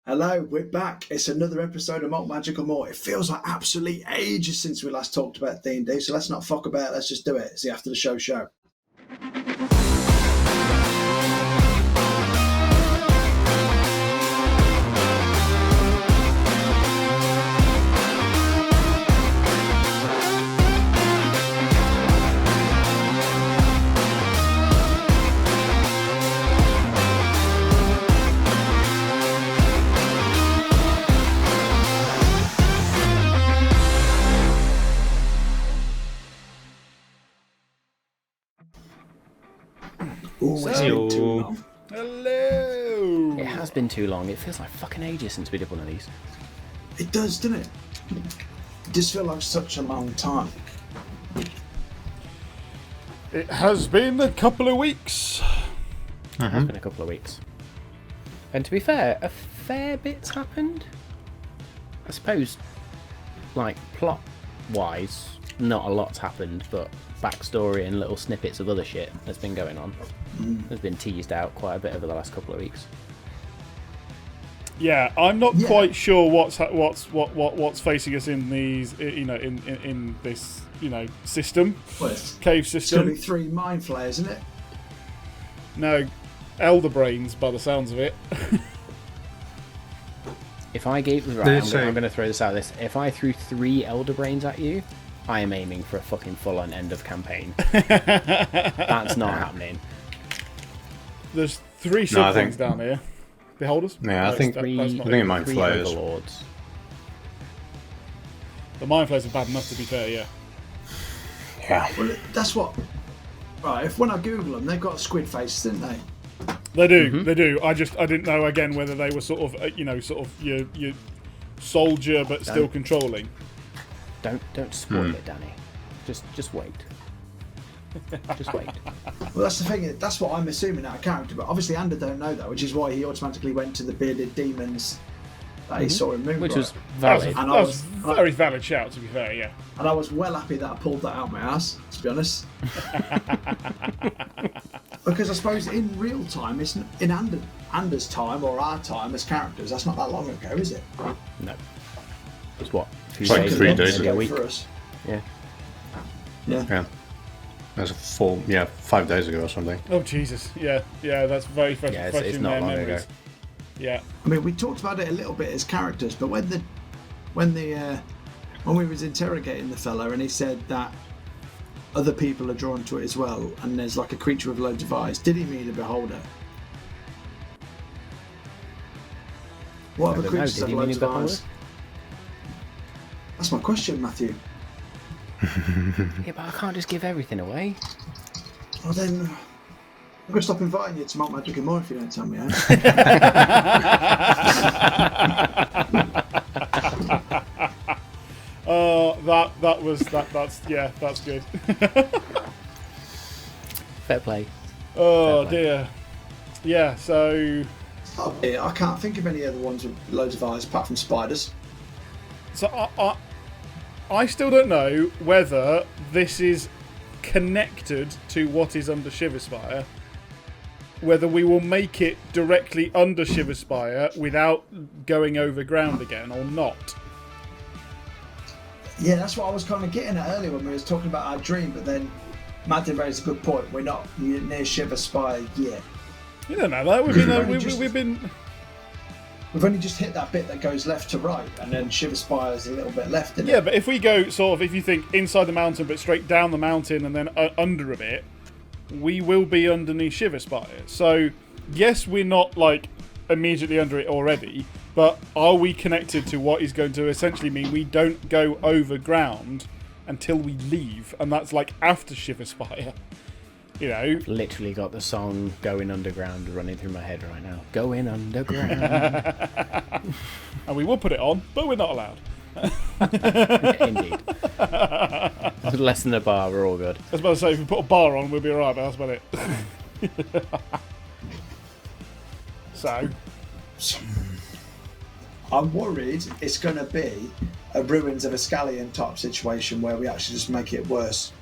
Hello, we're back. It's another episode of Malt Magical More. It feels like absolutely ages since we last talked about D&D, so let's not fuck about it. Let's just do it. It's the after the show. Ooh, it's been too long. Hello! It has been too long. It feels like fucking ages since we did one of these. It does, doesn't it? It does feel like such a long time. It has been a couple of weeks. It has been a couple of weeks. And to be fair, a fair bit's happened. I suppose, like, plot-wise, not a lot's happened, but backstory and little snippets of other shit has been going on. Has been teased out quite a bit over the last couple of weeks. Yeah, I'm not quite sure what's facing us in these, in this, system, cave system. It's going to be 3 mind flayers, isn't it? No, elder brains by the sounds of it. If I gave I'm going to throw this out. If I threw 3 elder brains at you, I am aiming for a fucking full-on end of campaign. That's not happening. There's 3 siblings down here. Beholders? Yeah, I think it might fly us. Overlords. The mind flayers are bad enough, to be fair, yeah. Yeah. Well, that's what... Right, when I Google them, they've got squid faces, didn't they? They do, they do. I didn't know, again, whether they were sort of your soldier, but still controlling. Don't spoil it, Danny. Just wait. Just wait. Well, that's the thing. That's what I'm assuming out of character. But obviously, Ander don't know that, which is why he automatically went to the bearded demons that he saw in Moonbright. Which was valid. That was a very valid shout, to be fair. Yeah. And I was well happy that I pulled that out my ass, to be honest. Because I suppose in real time, it's in Ander's time or our time as characters. That's not that long ago, is it? No. It's what? Like 3 days ago ago. for us. Yeah. Yeah. That's 5 days ago or something. Oh Jesus! Yeah, that's very fresh, Yeah, fresh it's in not their long memories. ago. Yeah. I mean, we talked about it a little bit as characters, but when we was interrogating the fella and he said that other people are drawn to it as well, and there's like a creature with loads of eyes, did he mean a beholder? What other creatures have loads of eyes? That's my question, Matthew. Yeah, but I can't just give everything away. Well then, I'm going to stop inviting you to Malt Magic and More if you don't tell me, eh? That's good. Fair play. Oh dear. Yeah, so... Oh, yeah, I can't think of any other ones with loads of eyes apart from spiders. So I still don't know whether this is connected to what is under Shiverspire. Whether we will make it directly under Shiverspire without going overground again or not. Yeah, that's what I was kind of getting at earlier when we was talking about our dream, but then Matt did raise a good point. We're not near Shiverspire yet. You don't know that. We've only just hit that bit that goes left to right, and then Shiverspire is a little bit left, isn't it? Yeah, but if we go if you think inside the mountain but straight down the mountain and then under a bit, we will be underneath Shiverspire. So, yes, we're not like immediately under it already, but are we connected to what is going to essentially mean we don't go overground until we leave, and that's like after Shiverspire. You know, literally got the song "Going Underground" running through my head right now. Going underground. And we will put it on, but we're not allowed. Indeed. Less than a bar, we're all good. I was about to say, if we put a bar on, we'll be alright, but that's about it. So, I'm worried it's going to be a Ruins of Ascalion type situation where we actually just make it worse.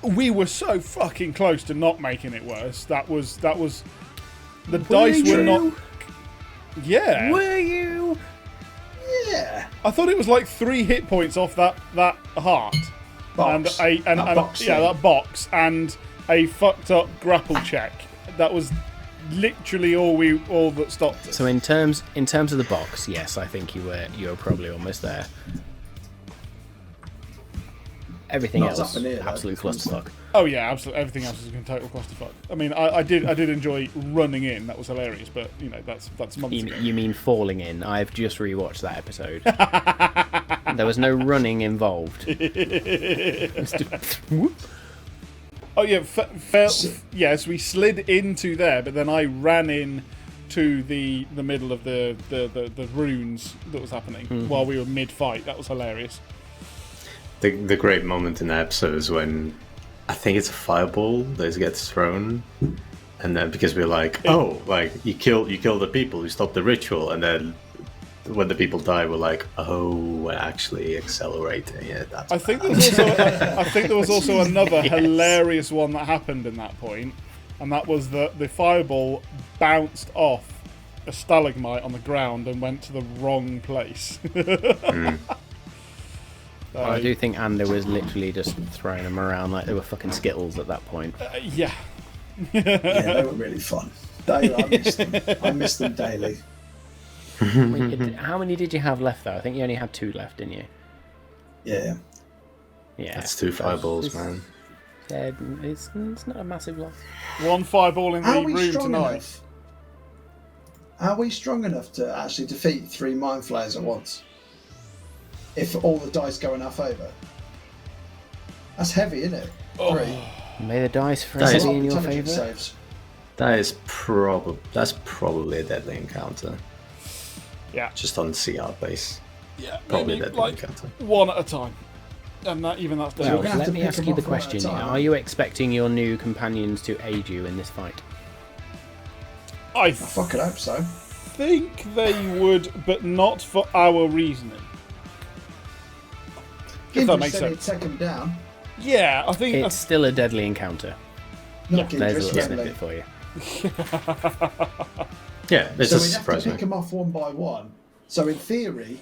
We were so fucking close to not making it worse. That was the dice were not. Yeah. Were you? Yeah. I thought it was like 3 hit points off that heart. Box. That box and a fucked up grapple check. That was literally all that stopped us. So in terms of the box, yes, I think you were probably almost there. Everything Not else, up in here, though. absolute clusterfuck. Oh yeah, absolutely. Everything else is a total clusterfuck. I mean, I did enjoy running in. That was hilarious. But that's months ago. You mean falling in? I've just rewatched that episode. There was no running involved. Oh yeah, yes, we slid into there, but then I ran in to the middle of the runes that was happening while we were mid-fight. That was hilarious. The great moment in the episode is when I think it's a fireball that gets thrown, and then because we're like, oh, like you kill the people who stop the ritual, and then when the people die, we're like, oh, we're actually accelerating it. That's I think there was also another hilarious one that happened in that point, and that was that the fireball bounced off a stalagmite on the ground and went to the wrong place. I do think Ander was literally just throwing them around like they were fucking Skittles at that point. Yeah. Yeah, they were really fun. I miss them daily. How many did you have left though? I think you only had 2 left, didn't you? Yeah. Yeah. That's 2 fireballs, man. Yeah, it's not a massive loss. 1 fireball in the Are we room strong tonight. enough? Are we strong enough to actually defeat 3 mind flayers at once? If all the dice go in our favour. That's heavy, isn't it? 3. May the dice for That is- heavy in your Intelligence favour. saves. That's probably a deadly encounter. Yeah. Just on CR base. Yeah. Probably a Maybe deadly like encounter. 1 at a time. And that's Well, we're gonna have let to me pick ask them you the off one at a question: time. are you expecting your new companions to aid you in this fight? I Fucking hope so. think they would, but not for our reasoning. If that Gindryss makes said he'd sense. take him down. Yeah, I think It's still a deadly encounter. Not There's a Gindryss, little friendly. snippet for you. Yeah, this So doesn't we'd have to surprise pick me. them off one by one. So in theory,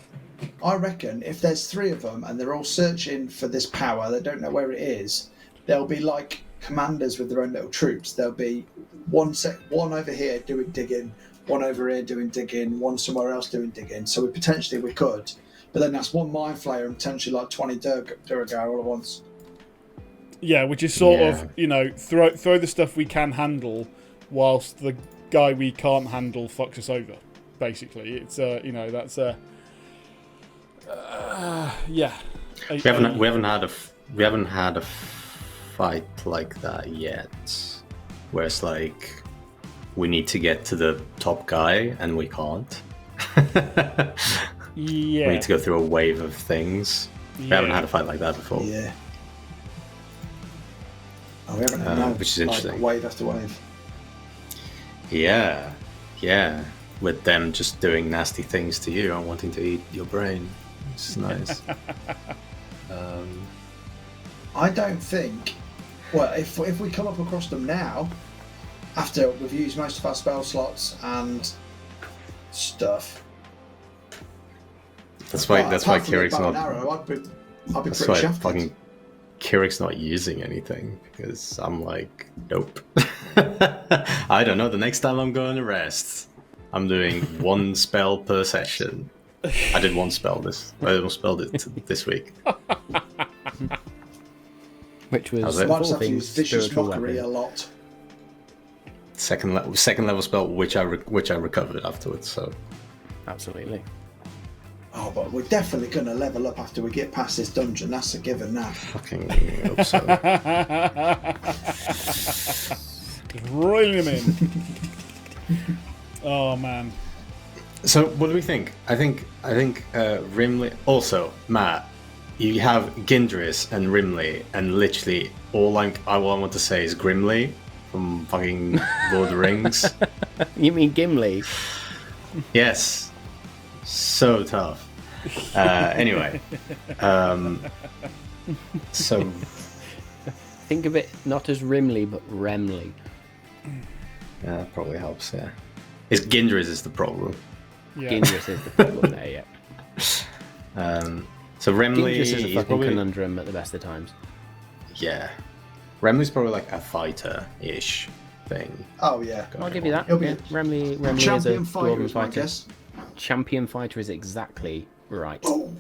I reckon if there's 3 of them and they're all searching for this power, they don't know where it is, they'll be like commanders with their own little troops. There'll be one over here doing digging, one over here doing digging, one somewhere else doing digging. So we could, but then that's 1 mind flayer and potentially like 20 Duragar all at once. yeah, which is sort Yeah. of, throw the stuff we can handle, whilst the guy we can't handle fucks us over. Basically, it's that's yeah. We haven't had a fight like that yet, where it's like we need to get to the top guy and we can't. Yeah. We need to go through a wave of things. We haven't had a fight like that before. Yeah. Oh, we haven't had which is interesting. wave after wave. Yeah, with them just doing nasty things to you and wanting to eat your brain. It's nice. I don't think. Well, if we come up across them now, after we've used most of our spell slots and stuff. That's why apart from the Kirik's bow and not. arrow, I'd be That's pretty why shafted. fucking Kirik's not using anything, because I'm like, nope. I don't know. The next time I'm going to rest, I'm doing 1 spell per session. I did 1 spell this week. Which was How's it? Might just all have to things use vicious spiritual mockery weapon. a lot. Second level spell, which I recovered afterwards. So Absolutely. Oh, but we're definitely going to level up after we get past this dungeon. That's a given now. fucking hope so. Rolling him in. Oh man. So what do we think? I think Rimley. Also, Matt, you have Gindryss and Rimley, and literally all I want to say is Grimly from fucking Lord of the Rings. You mean Gimli? Yes, so tough. Anyway, so Think of it not as Rimley, but Remley. that probably helps. Yeah, it's Gindryss is the problem. Yeah. Gindryss is the problem there, yeah. So Remley Gindryss is a fucking probably, conundrum at the best of times. yeah. Remley's probably like a fighter-ish thing. Oh yeah. I'll give you that. He'll be Yeah. a Remley is a champion fighter, dwarven is my fighter. guess. Champion fighter is exactly right. Oh,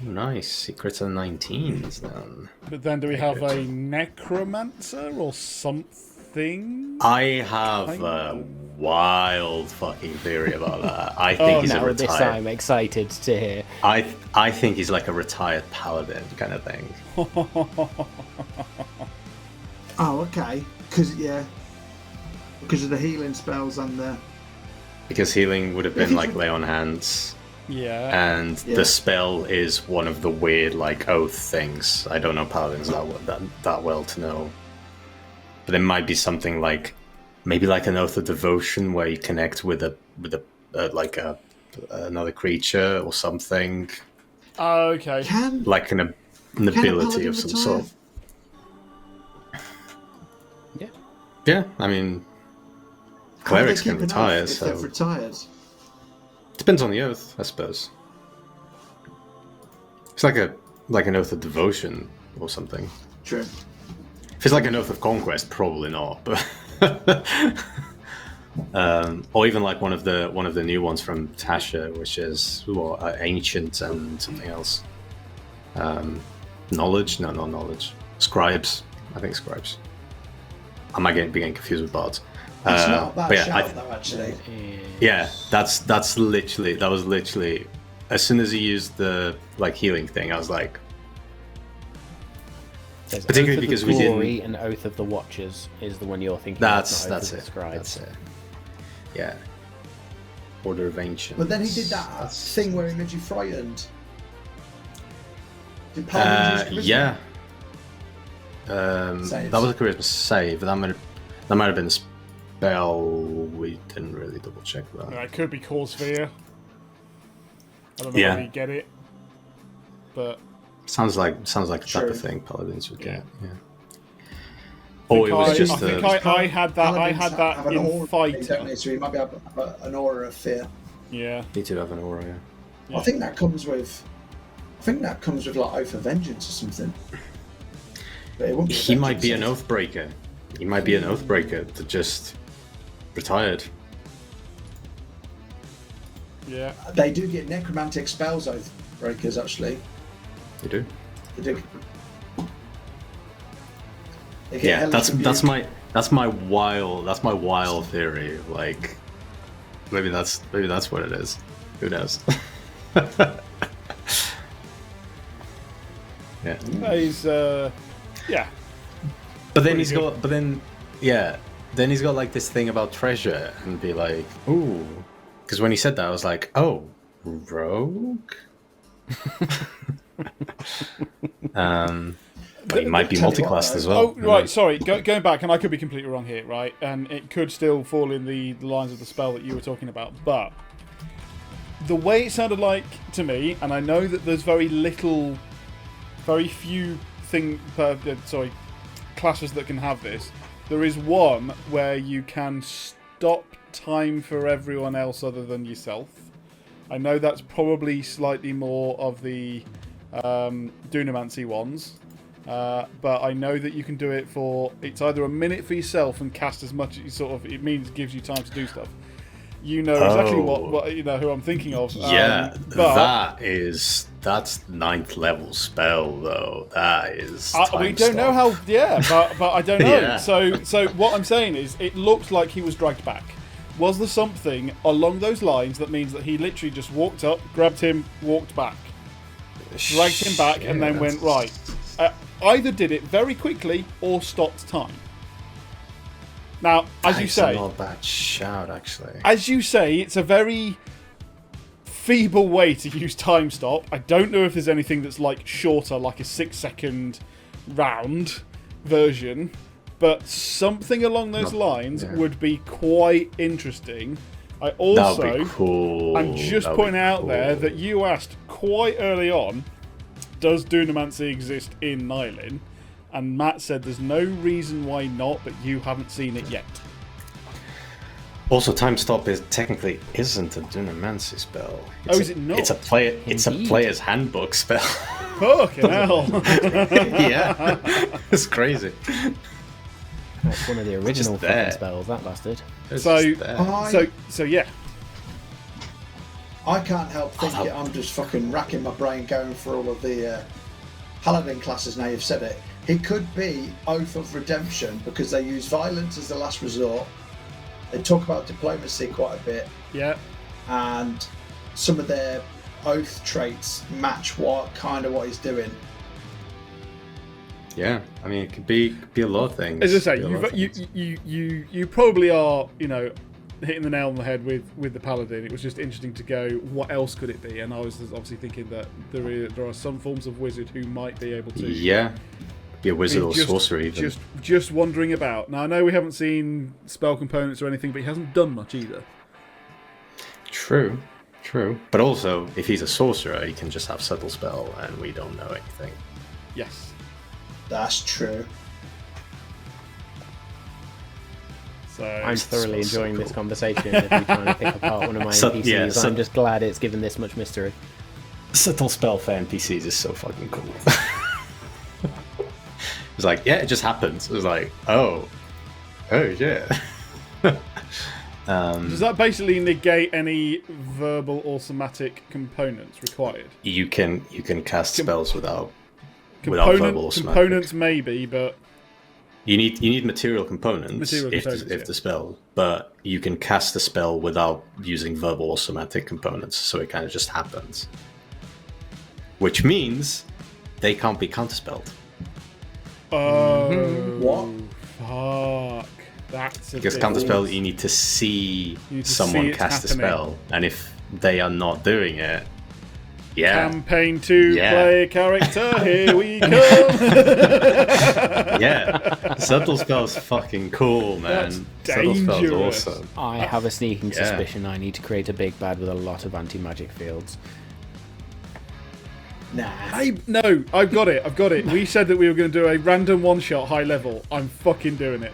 Nice. Secrets of 19s then. But then do we have a necromancer or something? I have a wild fucking theory about that. I think he's a Now this retired. I'm excited to hear. I think he's like a retired paladin kind of thing. oh, okay. Because of the healing spells and the. Because healing would have been like lay on hands. Yeah. And Yeah. the spell is one of the weird like oath things. I don't know paladins that well to know. But it might be something like maybe like an oath of devotion where you connect with another creature or something, Okay. Can like an can a ability paladin of some retire? sort. Yeah. Yeah, I mean, How do they clerics can keep an oath retire, if so they've retired. depends on the oath, I suppose. It's like an oath of devotion or something. True. If it's like an oath of conquest, probably not. But or even like one of the new ones from Tasha, which is ancient and something else. Knowledge? No, not knowledge. Scribes. I think scribes. I might be getting confused with bards. That's not a bad but yeah, shout, though, actually. yeah, that was literally as soon as he used the like healing thing, I was like, There's Particularly Oath of because the we didn't- Glory and Oath of the Watchers is the one you're thinking that's of, not Oath it. of the Scribes. That's it. Yeah. Order of Ancients. But then he did that That's- thing where he made you frightened. Did Paladin use charisma? Yeah. Saves. That was a charisma save. That might have been a spell. We didn't really double check that. It could be Core Sphere. I don't know Yeah. how you get it. But Sounds like the type True. of thing paladins would get. Yeah. I Or it was think just I a, think I had that. I Paladins had have that an in aura, fighter. don't they? So he might be able to have an aura of fear. Yeah. need to have an aura. Yeah. Yeah. I think that comes with like Oath of Vengeance or something. But it won't be a He might be an vengeance. oathbreaker. He might be an oathbreaker that just retired. Yeah. They do get necromantic spells, Oath Breakers, actually. You do. They do. They get Yeah, hellish rebuke. that's my wild theory. Like, maybe that's what it is. Who knows? Yeah. He's yeah. But then Pretty good. then he's got like this thing about treasure and be like, ooh, because when he said that, I was like, oh, rogue. But he might be Tell you what, multiclassed though. as well. Oh, right. Sorry. Going back, and I could be completely wrong here, right? And it could still fall in the lines of the spell that you were talking about. But the way it sounded like to me, and I know that there's very few classes that can have this. There is one where you can stop time for everyone else other than yourself. I know that's probably slightly more of the Dunamancy ones. But I know that you can do it for, it's either a minute for yourself and cast as much as it means it gives you time to do stuff. You know exactly what you know who I'm thinking of. Yeah, but that's 9th level spell though. That is. we don't know how. Yeah, but I don't know. Yeah. So what I'm saying is, it looked like he was dragged back. Was there something along those lines that means that he literally just walked up, grabbed him, walked back, dragged him back, and then went right? Either did it very quickly or stopped time. Now, as you say, not a bad shout actually. as you say, it's a very feeble way to use time stop. I don't know if there's anything that's like shorter, like a 6-second round version, but something along those lines would be quite interesting. I That would also, be cool. I'm just That would putting be out there cool. that you asked quite early on, does Dunamancy exist in Nylin? And Matt said there's no reason why not, but you haven't seen it yet. Also, time stop isn't a Dunamancy spell. Is it not? It's a player's handbook spell. Fucking hell. Yeah, it's crazy. That's one of the original fucking spells, that bastard. So yeah. I can't help thinking. I'm just fucking racking my brain going for all of the Paladin classes. Now you've said it. It could be Oath of Redemption because they use violence as the last resort. They talk about diplomacy quite a bit. Yeah. And some of their oath traits match what he's doing. Yeah, I mean, it could be a lot of things. As I say, you probably are, hitting the nail on the head with the Paladin. It was just interesting to go, what else could it be? And I was obviously thinking that there are some forms of wizard who might be able to. Yeah. Be a wizard or sorcerer even. Just wandering about. Now I know we haven't seen spell components or anything, but he hasn't done much either. True. But also, if he's a sorcerer, he can just have subtle spell, and we don't know anything. Yes, that's true. So I'm thoroughly enjoying this conversation of you trying to pick apart one of my NPCs. I'm just glad it's given this much mystery. Subtle spell for NPCs is so fucking cool. It's like, yeah, it just happens. It was like, oh yeah. Does that basically negate any verbal or somatic components required? You can cast spells without verbal or somatic. Components maybe, but you need material components if the spell, but you can cast the spell without using verbal or somatic components, so it kind of just happens. Which means they can't be counterspelled. What? Fuck. That's because counterspell, you need to see someone cast a spell, and if they are not doing it, Campaign 2 player character, here we come. Subtle spell's fucking cool, man. That's dangerous. Subtle spell's awesome. I have a sneaking suspicion I need to create a big bad with a lot of anti-magic fields. Nah. I've got it. We said that we were going to do a random one-shot high level. I'm fucking doing it.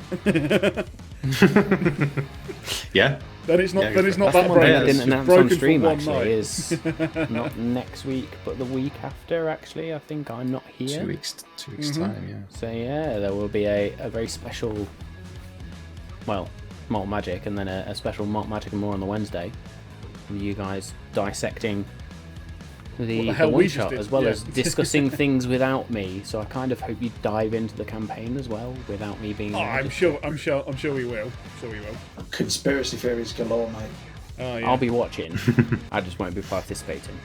Yeah. Then it's not that one broken. I didn't announce on stream actually night. is not next week, but the week after. Actually, I think I'm not here. 2 weeks time. Yeah. So there will be a very special, Malt Magic, and then a special Malt Magic and more on the Wednesday. With you guys dissecting the one shot as well as discussing things without me. So I kind of hope you dive into the campaign as well without me being. I'm sure we will. Conspiracy theories galore, mate. Oh, yeah. I'll be watching. I just won't be participating.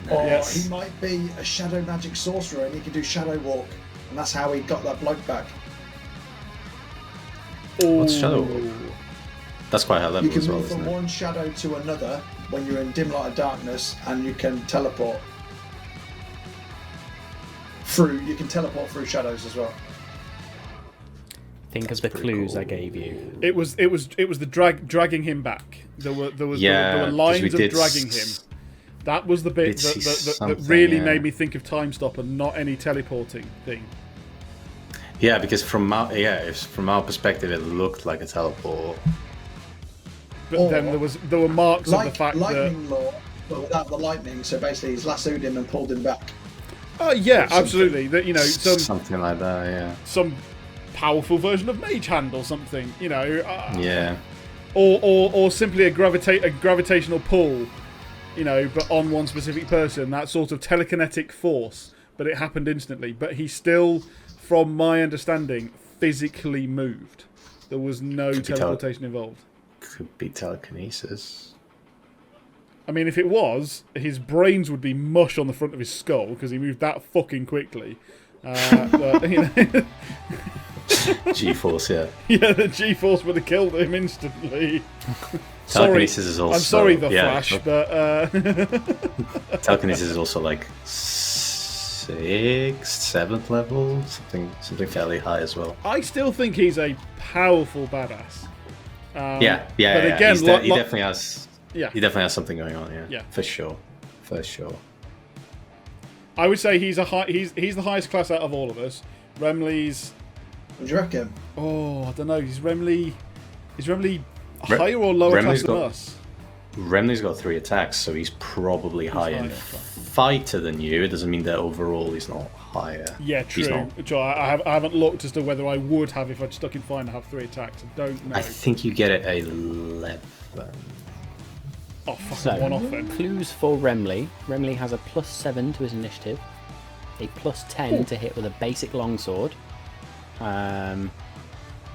Or he might be a shadow magic sorcerer and he can do shadow walk, and that's how he got that bloke back. What's shadow walk? That's quite high level as well, You can move from one shadow to another when you're in dim light of darkness, and you can teleport through. You can teleport through shadows as well. Think of the clues I gave you. It was the dragging him back. There were lines of dragging him. That was the bit that really made me think of time stop and not any teleporting thing. Yeah, because from our perspective, it looked like a teleport. But then there were marks of the fact lightning law, but without the lightning. So basically, he's lassoed him and pulled him back. Oh yeah, absolutely. That something like that. Yeah. Some powerful version of Mage Hand or something. Yeah. Or simply a gravitational pull. But on one specific person, that sort of telekinetic force. But it happened instantly. But he still, from my understanding, physically moved. There was no teleportation involved. Could be telekinesis. I mean, if it was, his brains would be mush on the front of his skull because he moved that fucking quickly. G-force, yeah. Yeah, the G-force would have killed him instantly. Telekinesis is also. I'm sorry, Flash, but telekinesis is also like 6th, 7th level, something fairly high as well. I still think he's a powerful badass. But again, he definitely has. Yeah, he definitely has something going on. Yeah, for sure. I would say he's the highest class out of all of us. Remley's. What do you reckon? Oh, I don't know. He's Remley. Is Remley Re- higher or lower Remley's class than got- us? Remley's got 3 attacks, so he's probably higher in higher, fine. fighter than you. It doesn't mean that overall he's not higher. Yeah, He's true. not. True. I haven't looked as to whether I would have if I'd stuck in Find have 3 attacks. I don't know. I think you get it 11. Oh, fucking So, one off then. clues for Remley. Remley has a +7 to his initiative, a +10 to hit with a basic longsword, and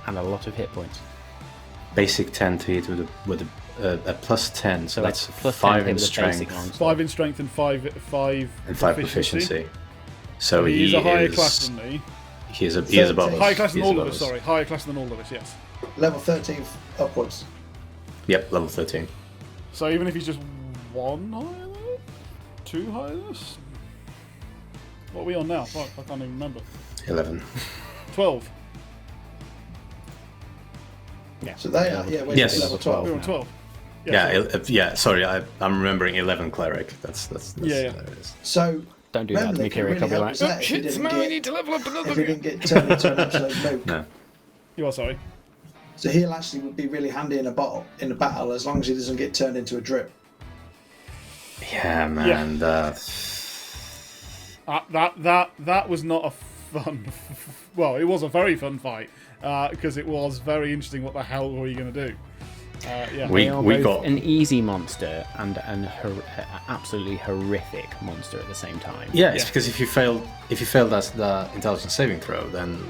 a lot of hit points. Basic 10 to hit with a plus 10, so that's it's +10 5 hit in with a strength basic longsword. 5 in strength and 5 and 5 proficiency. So He's he a higher is, class than me. He is above us. Higher class than He is all of above us, sorry. Higher class than all of us, yes. Level 13 upwards. Yep, level 13. So even if he's just 1 higher than us? 2 higher than us? What are we on now? Fuck, I can't even remember. 11. 12. Yeah. So they are, yeah, we're Yes. level 12. We're on now. 12. Yeah, sorry, I'm remembering 11 cleric. That's Yeah. there it is. So Don't do that to me, Remley can Kirik. really I'll be help like, us out oh if he shit, didn't now we get- need to level up another if he bit. didn't get turned into an absolute nuke. No. You are sorry. So he'll actually would be really handy in a battle as long as he doesn't get turned into a drip. Yeah, man. That was not a fun. Well, it was a very fun fight because it was very interesting. What the hell were you going to do? Yeah. We- They are we both got- an easy monster and an absolutely horrific monster at the same time. Yeah, it's Yeah. because if you fail the intelligence saving throw, then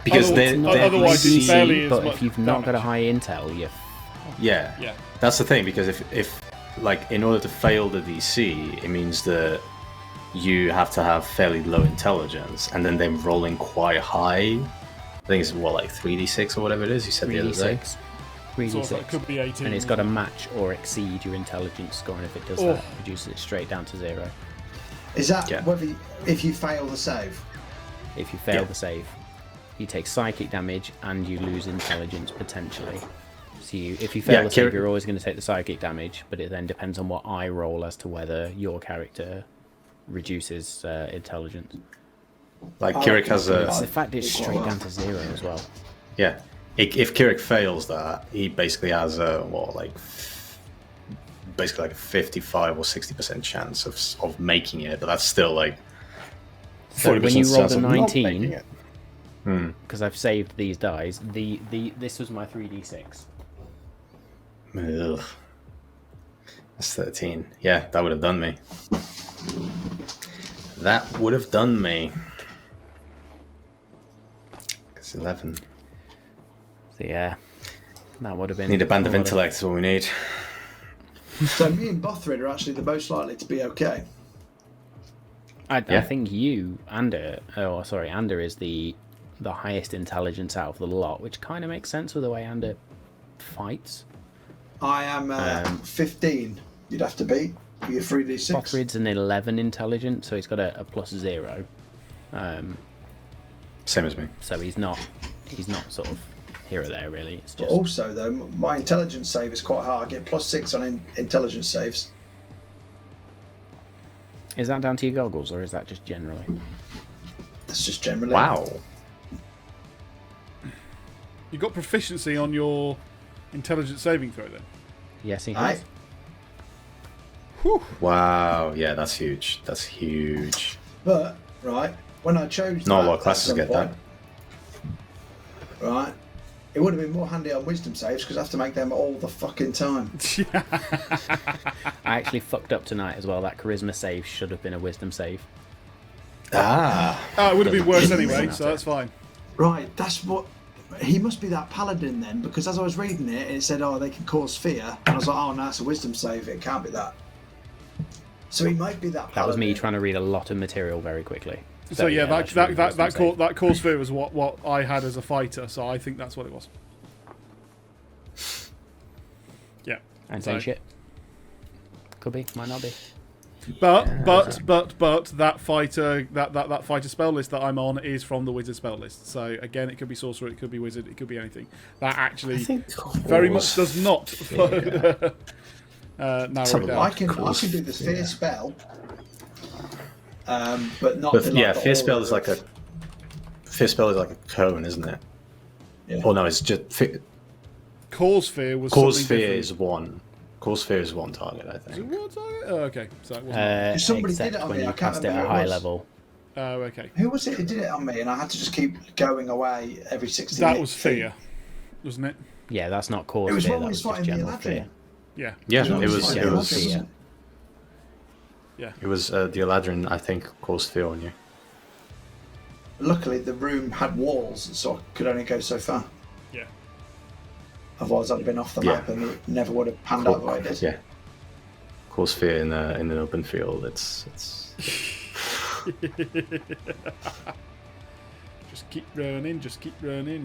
because Otherwise- they otherwise it's easy, barely as but much if you've not got a damage. high intel, you're yeah, Yeah. that's the thing, because if like in order to fail the DC, it means that you have to have fairly low intelligence, and then them rolling quite high. I think it's what, like 3d6 or whatever it is you said the other day. 3d6. So it 3d6. could be 18. And it's got to match or exceed your intelligence score, and if it does Oh. that, it reduces it straight down to 0. Is that Yeah. if you fail the save? If you fail Yeah. the save, you take psychic damage and you lose intelligence potentially. So if you fail Yeah, the save, Kirik- you're always going to take the psychic damage, but it then depends on what I roll as to whether your character reduces intelligence. Like I Kirik has reckon a It's so. the fact it's straight down to 0 as well. yeah. If Kirik fails that, he basically has a basically like a 55 or 60% chance of making it, but that's still like So 40% when you rolled chance a of not 19, making it. because I've saved these dies, this was my 3d6. Ugh. That's 13. Yeah, that would have done me. That would have done me. It's 11. So yeah, that would have been. Need a band of lot of- intellect is what we need. So me and Bothrid are actually the most likely to be okay. I Yeah. think you, Ander is the highest intelligence out of the lot, which kind of makes sense with the way Ander fights. I am 15. You'd have to be for your 3d6. Bothrid's an 11 intelligence, so he's got a +0. Same as me. So he's not sort of here or there really. It's But just also, though, my intelligence save is quite high. I get +6 on intelligence saves. is that down to your goggles or is that just generally? That's just generally. Wow. You got proficiency on your intelligence saving throw then. Yes, he Aye. has. Wow. Yeah, that's huge. That's huge. But, right, when I chose Not a that lot of classes at some get that. point, right, it would have been more handy on wisdom saves because I have to make them all the fucking time. I actually fucked up tonight as well. That charisma save should have been a wisdom save. Ah. Oh, it would have been worse Doesn't anyway, matter. so that's fine. Right, that's what... He must be that paladin then, because as I was reading it, it said, oh, they can cause fear. And I was like, oh, no, it's a wisdom save. It can't be that. So he might be that paladin. That was me trying to read a lot of material very quickly. So yeah, that's really wisdom save. that cause fear was what I had as a fighter, so I think that's what it was. Yeah. And So- saying shit. Could be, might not be. But that fighter that fighter spell list that I'm on is from the wizard spell list. So again, it could be sorcerer, it could be wizard, it could be anything. That actually very much does not narrow it down. I can do the fear spell, but not. But the, yeah, the fear spell aura is like of- a fear spell is like a cone, isn't it? Yeah. Oh no, it's just Cause Fear was Cause something Fear different. is one. Cause Fear is one target, I Is it think. one target? Oh, okay. So it wasn't. Somebody except did it on when me, you I can't cast it remember at who it high was. level. Oh, okay. Who was it who did it on me, and I had to just keep going away every 60 That was Fear, wasn't it? Yeah, that's not It Cause was Fear, when that we was was just fighting the general fear. Eladrin. Yeah. Yeah, It it was was. like It Eladrin, was. wasn't it? Yeah. It was the Eladrin, I think, caused fear on you. Luckily, the room had walls, so I could only go so far. Yeah. Otherwise, I'd have been off the Yeah. map and it never would have panned out the way it did. Yeah. Cause fear in an open field. It's Just keep running, just keep running.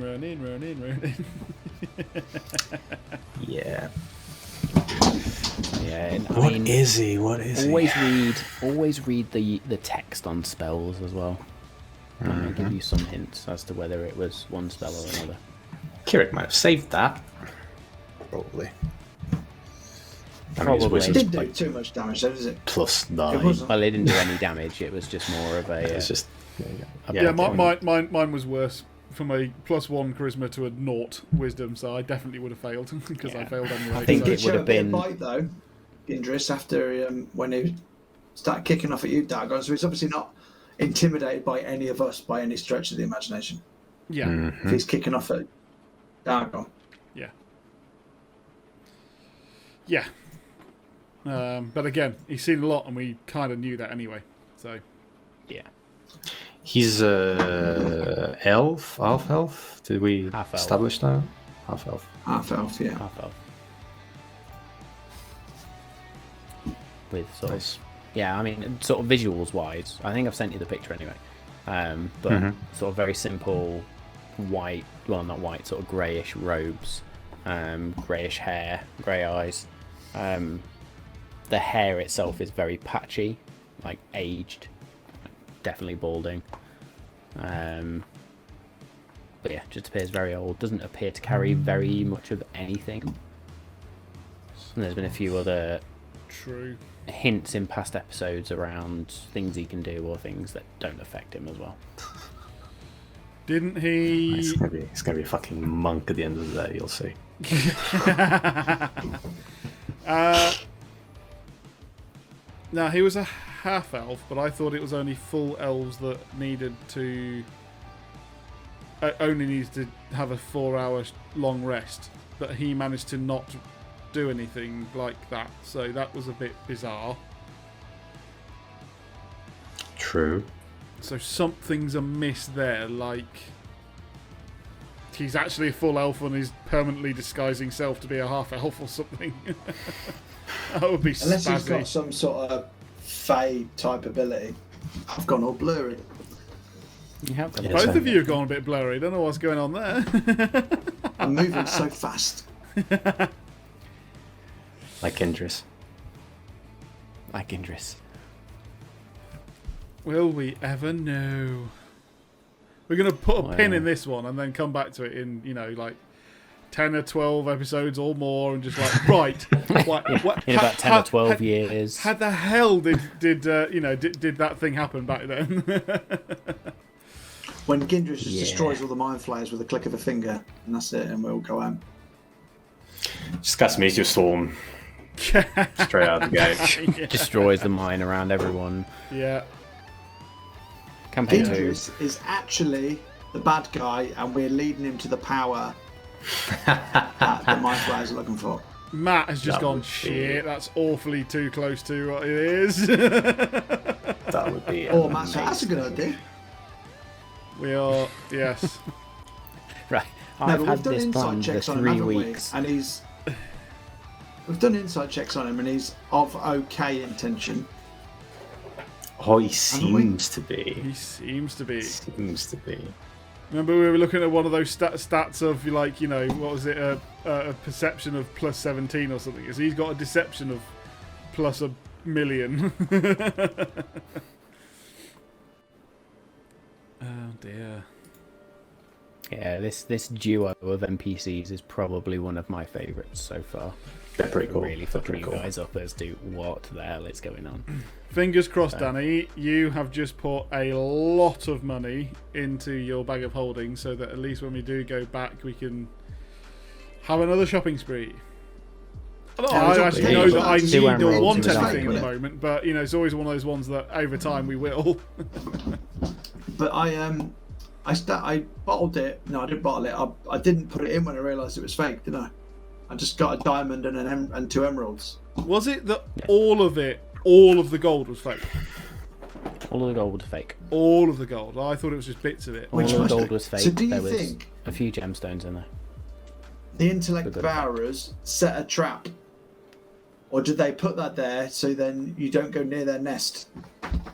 yeah. Yeah, What is he? What is he? always read the text on spells as well. That may give you some hints as to whether it was one spell or another. Kirik might have saved that. Probably. Probably. It Wizard's didn't do like too much damage, though, does it? plus It 9. wasn't. Well, it didn't do any damage. It was just more of a. It's just Yeah, mine was worse. From a +1 charisma to a 0 wisdom, so I definitely would have failed because I failed anyway. I think so. it would have been. Bite, though, Gindryss, after when he started kicking off at you, Dagon, so he's obviously not intimidated by any of us by any stretch of the imagination. Yeah, If he's kicking off at Dagon. yeah, yeah. But again, he's seen a lot, and we kind of knew that anyway. So Yeah. He's elf, half elf. Did we Half elf. establish that? Half elf. Half elf, yeah. Half elf. With sort Nice. of, yeah, I mean, sort of visuals wise, I think I've sent you the picture anyway. But sort of very simple white, well, not white, sort of greyish robes, greyish hair, grey eyes. The hair itself is very patchy, like aged, definitely balding. But yeah, just appears very old. Doesn't appear to carry very much of anything. And there's been a few other true. hints in past episodes around things he can do or things that don't affect him as well. Didn't he? He's gonna be a fucking monk at the end of the day. You'll see. Now he was a half elf, but I thought it was only full elves that needed to. Only needs to have a 4-hour long rest, but he managed to not do anything like that. So that was a bit bizarre. True. So something's amiss there. Like he's actually a full elf and is permanently disguising himself to be a half elf or something. That would be Unless he's spazzy. got some sort of fade type ability. I've gone all blurry. You have got Both it. of you have gone a bit blurry. Don't know what's going on there. I'm moving so fast. Like Gindryss. Like Gindryss. Will we ever know? We're going to put a pin in this one and then come back to it in, like 10 or 12 episodes or more and just like, right. What, In about 10 or 12 years. How the hell did that thing happen back then? When Gindryss just destroys all the mind flayers with a click of a finger, and that's it, and we'll go home. Just cast Meteor Storm. Straight out the gate. Destroys the mine around everyone. Yeah. Campaign 2. Gindryss is actually the bad guy, and we're leading him to the power that the mind flayers are looking for. Matt has just That gone, would be- shit, that's awfully too close to what it is. That would be. Oh, Matt, so that's a good idea. We are, yes. Right. No, I've but had we've done this inside plan for checks on him, 3 haven't we? weeks. And we've done inside checks on him, and he's of okay intention. Oh, he we? seems to be. He seems to be. Seems to be. Remember we were looking at one of those stats of like, what was it, a perception of plus 17 or something. So he's got a deception of plus 1,000,000. Oh dear. Yeah, this duo of NPCs is probably one of my favourites so far. They're pretty cool. Really They're fucking pretty you cool. guys up as to what the hell is going on. Fingers crossed, Danny. You have just put a lot of money into your bag of holding, so that at least when we do go back, we can have another shopping spree. I actually know that I need or want anything at the moment, but you know, it's always one of those ones that over time we will. But I bottled it. No, I didn't bottle it. I didn't put it in when I realised it was fake, did I? I just got a diamond and 2 emeralds. Was it that all of the gold was fake? All of the gold was fake. All of the gold. I thought it was just bits of it. All of the gold was fake. So do you there was think a few gemstones in there. the intellect devourers set a trap? Or did they put that there so then you don't go near their nest,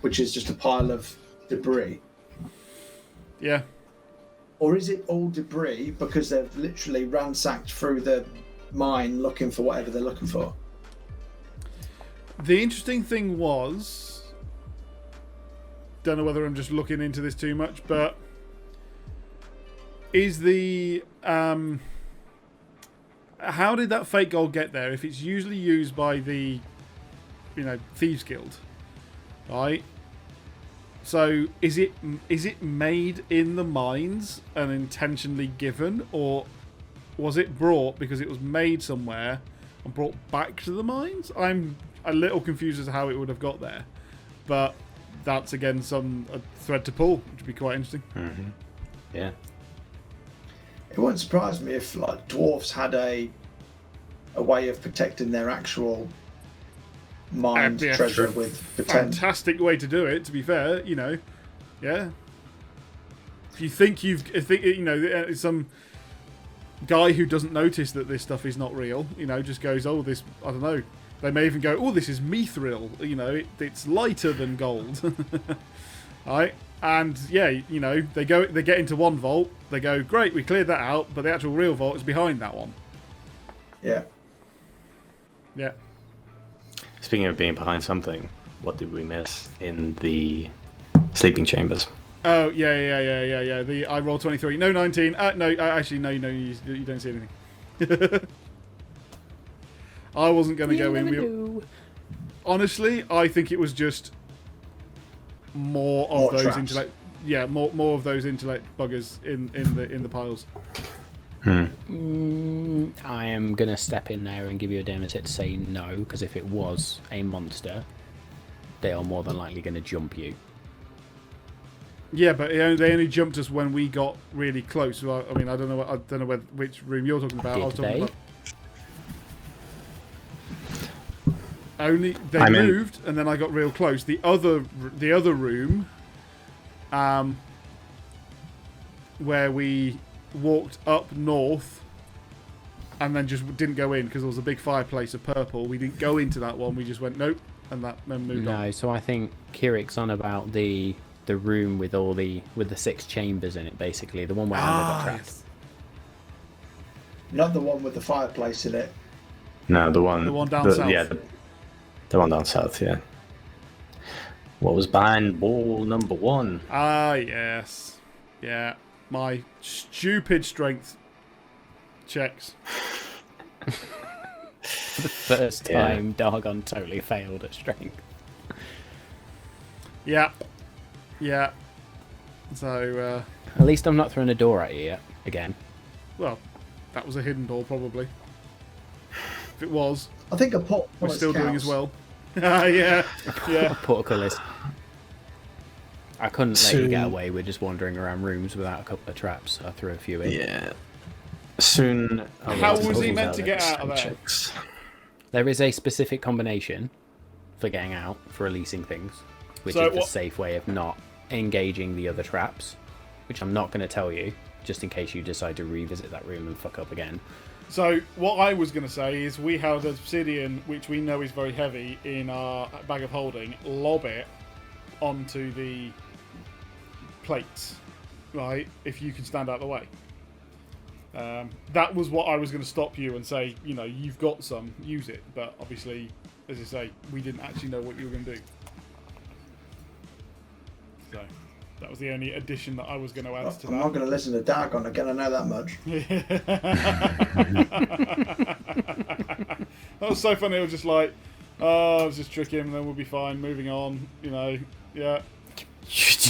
which is just a pile of debris? Yeah. Or is it all debris because they've literally ransacked through the mine looking for whatever they're looking for? The interesting thing was, don't know whether I'm just looking into this too much, but is the how did that fake gold get there if it's usually used by the, you know, Thieves Guild, right? So is it made in the mines and intentionally given, or was it brought because it was made somewhere and brought back to the mines? I'm a little confused as to how it would have got there, but that's again a thread to pull, which would be quite interesting. Mm-hmm. Yeah. It wouldn't surprise me if like dwarves had a way of protecting their actual mined treasure with pretend. Fantastic way to do it, to be fair, you know. Yeah. If you think you know, some guy who doesn't notice that this stuff is not real, you know, just goes, oh, this, I don't know. They may even go, oh, this is mithril, you know, it's lighter than gold. Right? And yeah, you know, they get into one vault, they go, great, we cleared that out, but the actual real vault is behind that one. Yeah. Yeah. Speaking of being behind something, what did we miss in the sleeping chambers? Oh, yeah. I rolled 23. No, 19. No, actually, no, you don't see anything. I wasn't going to go in. Honestly, I think it was just more of those traps. intellect. Yeah, more of those intellect buggers in the piles. I am going to step in there and give you a demonstrator to say no, because if it was a monster, they are more than likely going to jump you. Yeah, but they only jumped us when we got really close. So I mean, I don't know which room you're talking about. I was talking about. Only they moved, and then I got real close. The other room, where we walked up north, and then just didn't go in because there was a big fireplace of purple. We didn't go into that one. We just went nope, and that then moved on. No, so I think Kirik's on about the room with the 6 chambers in it, basically the one where Amber got trapped. Yes. Not the one with the fireplace in it. No, the one down south. Yeah, the one down south. Yeah. What was behind wall number 1? Ah, yes, yeah. My stupid strength checks. For the first time, Dargon totally failed at strength. Yeah. So, At least I'm not throwing a door at you yet, again. well, that was a hidden door, probably. If it was, I think a pot. we're still doing as well. Yeah. Portcullis. I couldn't let you get away with just wandering around rooms without a couple of traps. I threw a few in. Yeah. Soon. How was he meant to get out of there? Checks. There is a specific combination for getting out, for releasing things, which is the safe way of not engaging the other traps, which I'm not going to tell you, just in case you decide to revisit that room and fuck up again. So what I was going to say is we have obsidian, which we know is very heavy, in our bag of holding. Lob it onto the plates, right? If you can stand out of the way. That was what I was going to stop you and say, you know, you've got some, use it. But obviously, as I say, we didn't actually know what you were going to do. So that was the only addition that I was going to add to that. I'm not going to listen to Dargon again, I know that much. That was so funny. It was just like, oh, let's just trick him, and then we'll be fine. Moving on, yeah.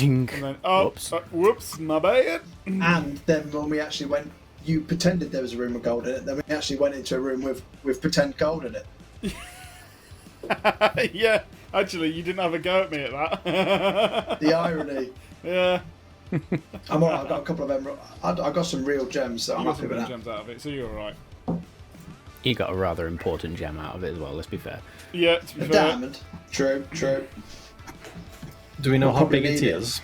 And then, whoops, my bad. And then when we actually went, you pretended there was a room with gold in it. Then we actually went into a room with pretend gold in it. Yeah, actually, you didn't have a go at me at that. The irony. Yeah. I'm alright. I've got a couple of emerald. I got some real gems, so I'm got happy some with good that. gems out of it, so you're alright. You got a rather important gem out of it as well, let's be fair. Yeah, to be A fair. diamond. True. Do we know We'll how probably big it need it. is?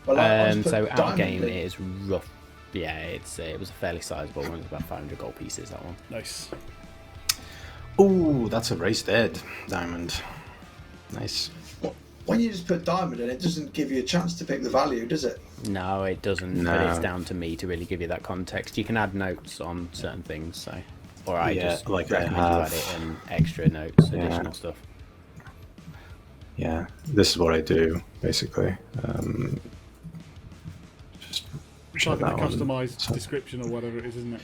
Well, I just put So our diamond game in. is rough. Yeah, it was a fairly sizable one. It was about 500 gold pieces, that one. Nice. Ooh, that's a raised ed diamond. Nice. When you just put diamond in, it doesn't give you a chance to pick the value, does it? No, it doesn't. No. But it's down to me to really give you that context. You can add notes on certain things, so, or I Yeah, just like I recommend you have. add it in extra notes, Yeah. additional stuff. Yeah, this is what I do basically. Just It's show like a that one. customized description or whatever it is, isn't it?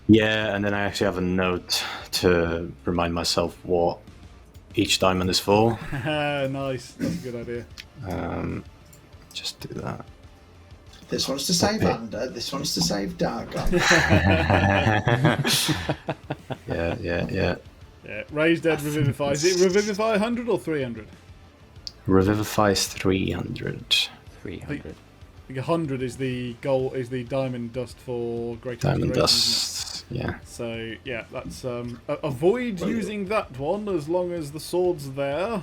Yeah, and then I actually have a note to remind myself what each diamond is for. Nice. That's a good idea. Just do that. This one's to save Okay. Ander. This one's to save Dargon. Yeah. Yeah. Raised Dead Revivify. Is it Revivify 100 or 300? Revivify is 300. 300. I think 100 is the goal. Is the diamond dust for Great Diamond Restoration, isn't dust. Yeah. it? So yeah, that's avoid using that one as long as the sword's there.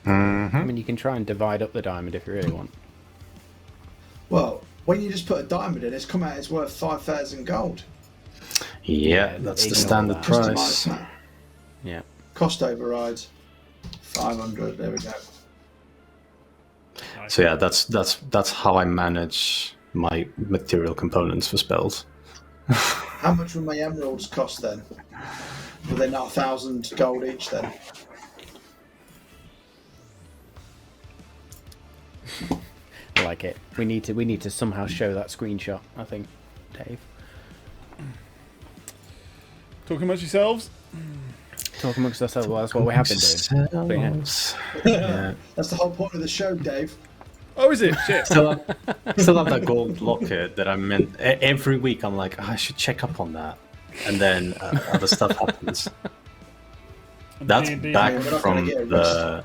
I mean, you can try and divide up the diamond if you really want. Well, when you just put a diamond in, it's come out. It's worth 5,000 gold. Yeah, that's the ignore standard that. Customised price. that. Yeah. Cost overrides. 500. There we go. So yeah, that's how I manage my material components for spells. How much will my emeralds cost then? Were they not 1,000 gold each then? I like it. We need to somehow show that screenshot, I think, Dave. Talking amongst yourselves. Talk amongst ourselves, well, that's what we have been doing. But yeah. Yeah. That's the whole point of the show, Dave. Oh, is it? Shit. Still have that gold locket that I meant. Every week I'm like, I should check up on that, and then other stuff happens. That's D&D. back We're not gonna from get the.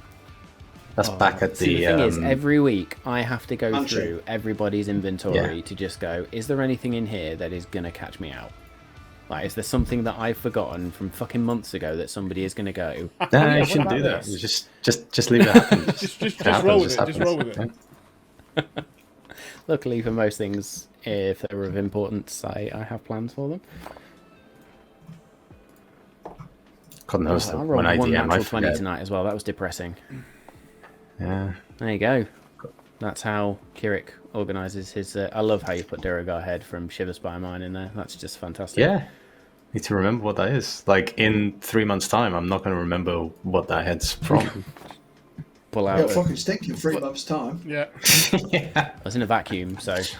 That's back at See, the. the thing is, every week I have to go Pantry. through everybody's inventory Yeah. to just go, is there anything in here that is going to catch me out? Like, is there something that I've forgotten from fucking months ago that somebody is going to go, No, yeah, you what shouldn't do about that. this? You just leave it happen. Just It roll happens, with it. Just roll with it. Yeah. Luckily for most things, if they're of importance, I have plans for them. God knows I that rolled when I one DM, I natural 20 forget. tonight as well. That was depressing. Yeah. There you go. That's how Kirik organises his... I love how you put Duragar head from Shivers by Mine in there. That's just fantastic. Yeah. Need to remember what that is. Like in 3 months' time, I'm not going to remember what that head's from. Pull out. It'll fucking stink in 3 months' time. Yeah. Yeah. It's in a vacuum, so... It's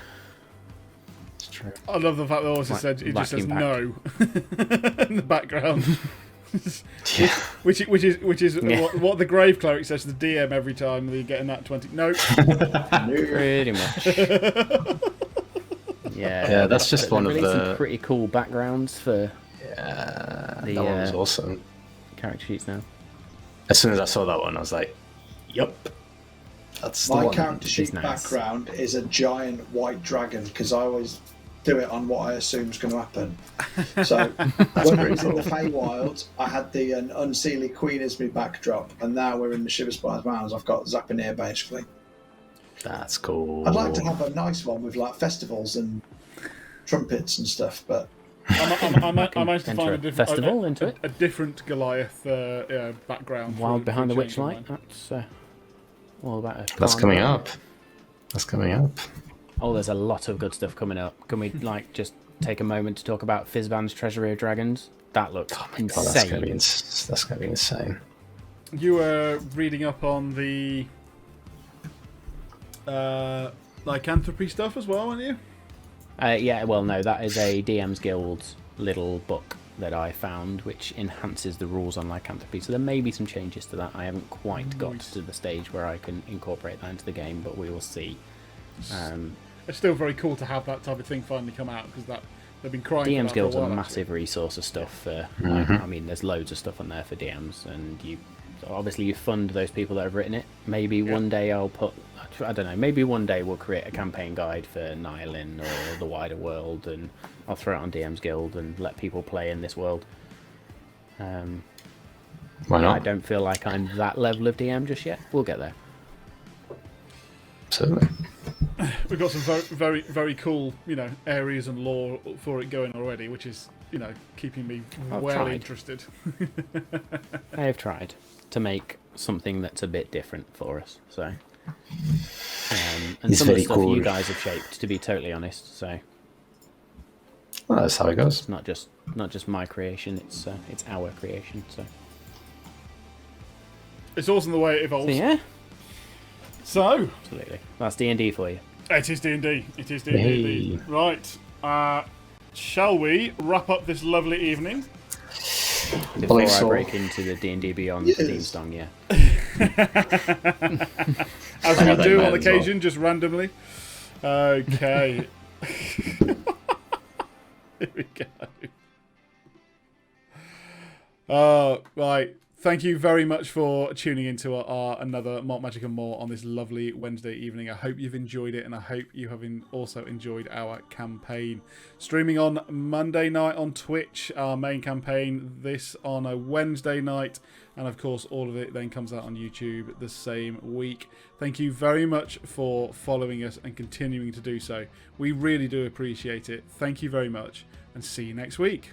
true. I love the fact that also Like said it just says vacuum no in the background. Yeah. which is Yeah. what the grave cleric says to the DM every time they get in that 20. No. Pretty much. Yeah, that's just They've one of released some the. pretty cool backgrounds for Yeah, the, that one was awesome. character sheets now. As soon as I saw that one, I was like, "Yup, that's the My one." character sheet nice. background is a giant white dragon because I always do it on what I assume is going to happen. So when I was in the Feywild, I had the Unseelie Queen as my backdrop, and now we're in the Shiver Spires Mounds. I've got Zapineer basically. That's cool. I'd like to have a nice one with like festivals and trumpets and stuff, but I managed to Enter find a a different festival into it. a different Goliath background. Wild for Behind the Changing Witchlight. Mine. That's all about it. That's coming up. That's coming up. Oh, there's a lot of good stuff coming up. Can we like just take a moment to talk about Fizzban's Treasury of Dragons? That looks God, insane. that's gonna be insane. You were reading up on the lycanthropy stuff as well, weren't you? Yeah, well, no, that is a DM's Guild little book that I found, which enhances the rules on Lycanthropy. So there may be some changes to that. I haven't quite got to the stage where I can incorporate that into the game, but we will see. It's still very cool to have that type of thing finally come out, because they've been crying. DM's for Guild's that for a a while, massive resource of stuff for. I mean, there's loads of stuff on there for DMs, and obviously you fund those people that have written it. Maybe one day I'll put. I don't know. Maybe one day we'll create a campaign guide for Nylin or the wider world, and I'll throw it on DM's Guild and let people play in this world. Why not? I don't feel like I'm that level of DM just yet. We'll get there. Certainly. We've got some very, very, very cool, areas and lore for it going already, which is, keeping me interested. I have tried to make something that's a bit different for us. So, and It's some of the very stuff cool. you guys have shaped, to be totally honest. So Well, that's how it goes. it's not just my creation; it's our creation. So It's awesome the way it evolves. yeah, So absolutely. That's D&D for you. it is D&D. It is D&D. Right. Shall we wrap up this lovely evening? Before believe I so. break into the D&D Beyond Yes. theme song, yeah. As I we have that do in on mind as well. occasion, just randomly. Okay. Here we go. Right. Thank you very much for tuning into our another Malt Magic and More on this lovely Wednesday evening. I hope you've enjoyed it, and I hope you have also enjoyed our campaign. Streaming on Monday night on Twitch, our main campaign, this on a Wednesday night, and of course all of it then comes out on YouTube the same week. Thank you very much for following us and continuing to do so. We really do appreciate it. Thank you very much, and see you next week.